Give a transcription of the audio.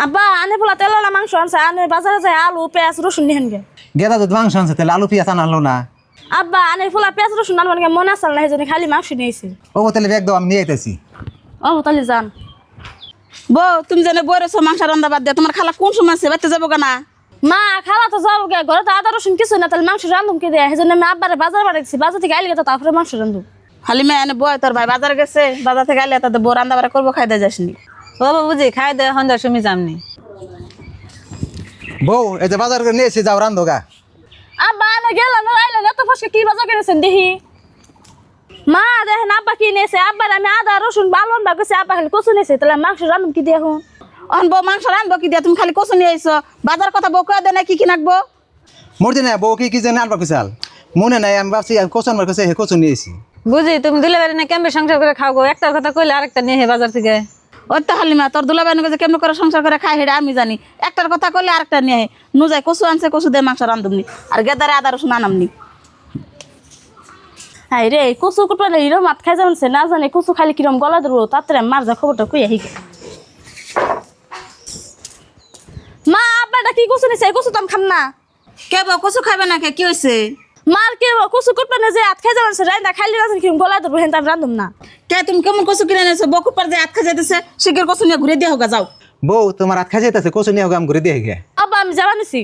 আব্বা আনে পোলা তেল না মাংস আনছে আনে বাজারে যায় আলু পেঁয়াজ রসুন নিহেন গে গেদা যদি মাংস আনছে তাহলে আলু পেঁয়াজ আনলো না। আব্বা আনে পোলা পেঁয়াজ রসুন আনবেন গে মনে আসল না সেজন্য খালি মাংস নিয়েছি ও তাহলে ব্যাগ দাও আমি নিয়ে আইতেছি। ও তাহলে যান বউ তুমি জানে বইরেছো মাংস রান্না বাদ দিয়ে তোমার খালা কোন সময় আছে বাড়তে যাবো কেনা? মা খালা তো যাবো গে ঘরে তো আদা রসুন কিছু না তাহলে মাংস রান্ধুম কে দেয় সেজন্য আমি আব্বারে বাজার বাড়াইছি বাজার থেকে আইলে তো তারপরে মাংস রান্ধুম। হালিমা এনে বয় তোর ভাই বাজার গেছে বাজার থেকে আইলে তাদের বউ রান্না বাড়া করবো খাই দিয়ে যাসনি। ও বুঝি খাই দে সন্ধ্যার সময় যামনি। বউ এই যে বাজার করে নিয়ে এসে যাও রান্ধো গা। আব্বা আনে গেলাম আইলেন এত ফসকে কি বাজার করেছেন দেখি মা দেখেন আব্বা কি নিয়েছে আব্বার আমি আদা রসুন বালন বা গেছে আব্বা খালি কচু নিয়েছে তাহলে মাংস রান্ধুম কি দিয়ে এখন অন বউ মাংস রান্ধবো কি দিয়া তুমি খালি কচু নিয়ে আইছো বাজার কথা বউ কয়ে দেয় না কি কি নাকবো? মোর দিনে বউ কি জানে আনবার কুচাল মনে নাই আমি ভাবছি কচু আনবার কাছে হে কচু নিয়েছি। বুঝি তুমি দিলে বাড়ি না কেমবে সংসার করে খাও গো, একটার কথা কইলে আরেকটা নিয়ে হে বাজার থেকে। ওই তো হালিমা তোর দুলাবাই যে কেমন করে সংসার করে খাই হেটা আমি জানি, একটার কথা কইলে আরেকটা নিয়ে আয় নুজাই কচু আনছে কচু দিয়ে মাংস রান্ধুমনি আর গেদারে আদা রসুন আনামনি। হাই রে কচু কুটপালে হিরো মাত খাই যাচ্ছে না জানে কচু খালি কিরম গলা ধরবো তাড়াতাড়ি মার যা খবরটা কই আহি মা আব্বাটা কি কচু নিছে কচু তো আমি খাম না। কে বউ কচু খাইবে না কে কি হয়েছে? মার কে কচু কুটপালে যে হাত খাই যাচ্ছে রাইন্দা খাইলে না জানি কিরম গলা ধরবো হেন আমি রান্ধুম না। কে তুমি কেমন কচু কিনে এনেছো বকুর পার যে আট খা যাইতেছে শিগগির কচু নিয়ে ঘুরে দিয়ে হোগা যাও। বউ তোমার হাত খাই যাইতেছে কচু নিয়ে আমি ঘুরে দিয়ে গে। আব্বা আমি যাবা নিছি